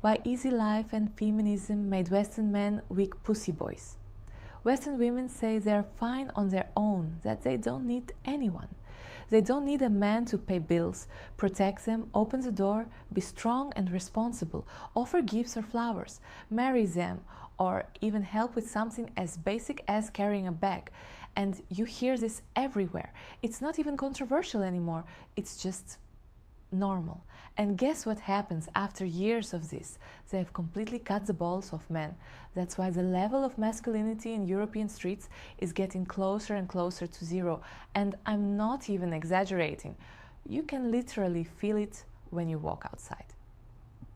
Why easy life and feminism made Western men weak pussyboys. Western women say they're fine on their own, that they don't need anyone. They don't need a man to pay bills, protect them, open the door, be strong and responsible, offer gifts or flowers, marry them, or even help with something as basic as carrying a bag. And you hear this everywhere. It's not even controversial anymore. It's just normal. And guess what happens after years of this? They have completely cut the balls of men. That's why the level of masculinity in European streets is getting closer and closer to zero. And I'm not even exaggerating. You can literally feel it when you walk outside.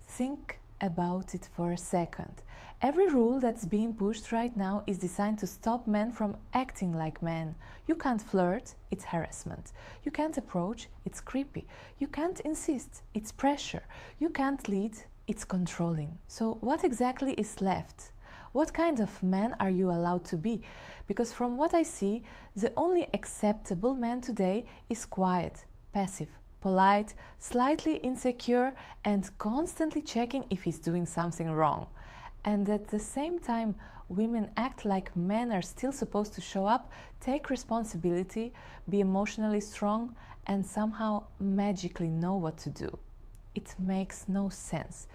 Think about it for a second. Every rule that's being pushed right now is designed to stop men from acting like men. You can't flirt, it's harassment. You can't approach, it's creepy. You can't insist, it's pressure. You can't lead, it's controlling. So what exactly is left? What kind of man are you allowed to be? Because from what I see, the only acceptable man today is quiet, passive, polite, slightly insecure, and constantly checking if he's doing something wrong. And at the same time, women act like men are still supposed to show up, take responsibility, be emotionally strong, and somehow magically know what to do. It makes no sense.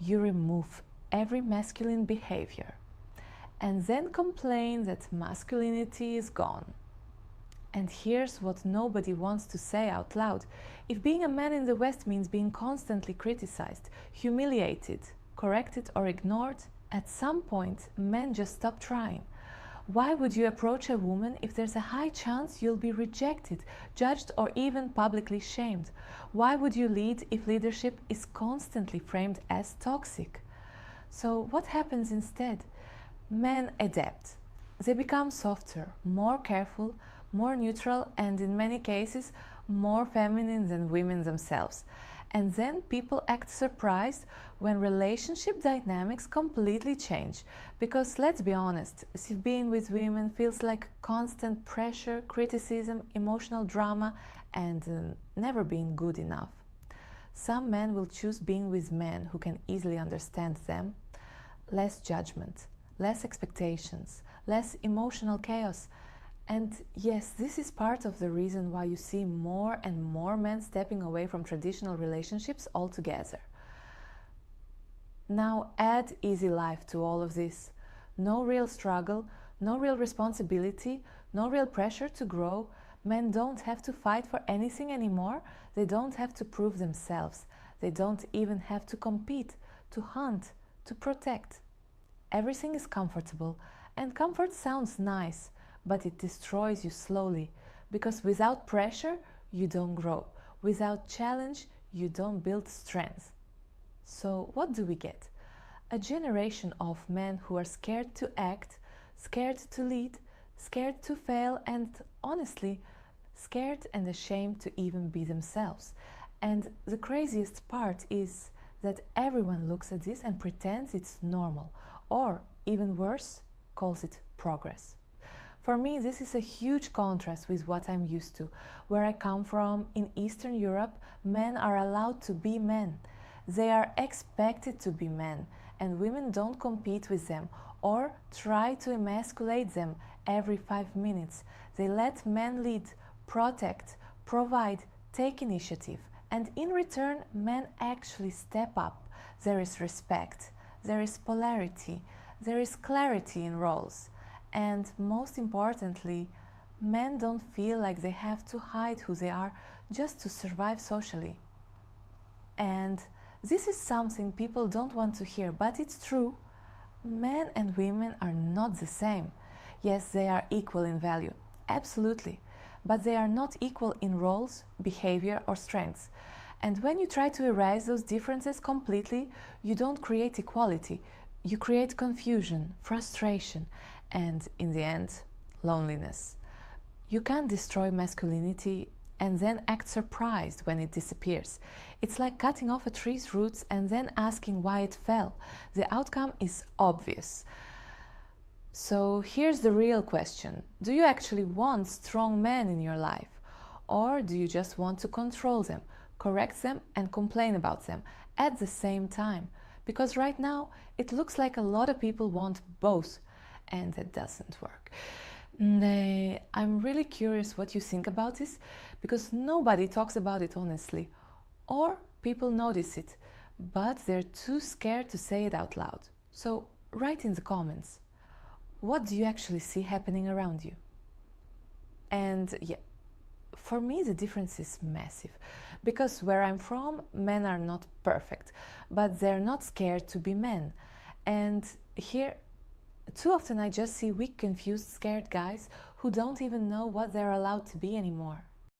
You remove every masculine behavior and then complain that masculinity is gone. And here's what nobody wants to say out loud. If being a man in the West means being constantly criticized, humiliated, corrected or ignored, at some point men just stop trying. Why would you approach a woman if there's a high chance you'll be rejected, judged or even publicly shamed? Why would you lead if leadership is constantly framed as toxic? So what happens instead? Men adapt. They become softer, more careful, more neutral, and in many cases more feminine than women themselves. And then people act surprised when relationship dynamics completely change. Because let's be honest, being with women feels like constant pressure, criticism, emotional drama, and never being good enough. Some men will choose being with men who can easily understand them. Less judgment, less expectations, less emotional chaos. And yes, this is part of the reason why you see more and more men stepping away from traditional relationships altogether. Now add easy life to all of this. No real struggle, no real responsibility, no real pressure to grow. Men don't have to fight for anything anymore. They don't have to prove themselves. They don't even have to compete, to hunt, to protect. Everything is comfortable, and comfort sounds nice, but it destroys you slowly, because without pressure, you don't grow. Without challenge, you don't build strength. So what do we get? A generation of men who are scared to act, scared to lead, scared to fail, and honestly, scared and ashamed to even be themselves. And the craziest part is that everyone looks at this and pretends it's normal, or even worse, calls it progress. For me, this is a huge contrast with what I'm used to. Where I come from, in Eastern Europe, men are allowed to be men. They are expected to be men, and women don't compete with them or try to emasculate them every 5 minutes. They let men lead, protect, provide, take initiative, and in return, men actually step up. There is respect, there is polarity, there is clarity in roles. And most importantly, men don't feel like they have to hide who they are just to survive socially. And this is something people don't want to hear, but it's true. Men and women are not the same. Yes, they are equal in value, absolutely, but they are not equal in roles, behavior, or strengths. And when you try to erase those differences completely, you don't create equality. You create confusion, frustration, and in the end, loneliness. You can't destroy masculinity and then act surprised when it disappears. It's like cutting off a tree's roots and then asking why it fell. The outcome is obvious. So here's the real question. Do you actually want strong men in your life? Or do you just want to control them, correct them, and complain about them at the same time? Because right now it looks like a lot of people want both, and that doesn't work. I'm really curious what you think about this, because nobody talks about it honestly, or people notice it, but they're too scared to say it out loud. So write in the comments, what do you actually see happening around you? And yeah, for me the difference is massive, because where I'm from, men are not perfect, but they're not scared to be men. And here, too often I just see weak, confused, scared guys who don't even know what they're allowed to be anymore.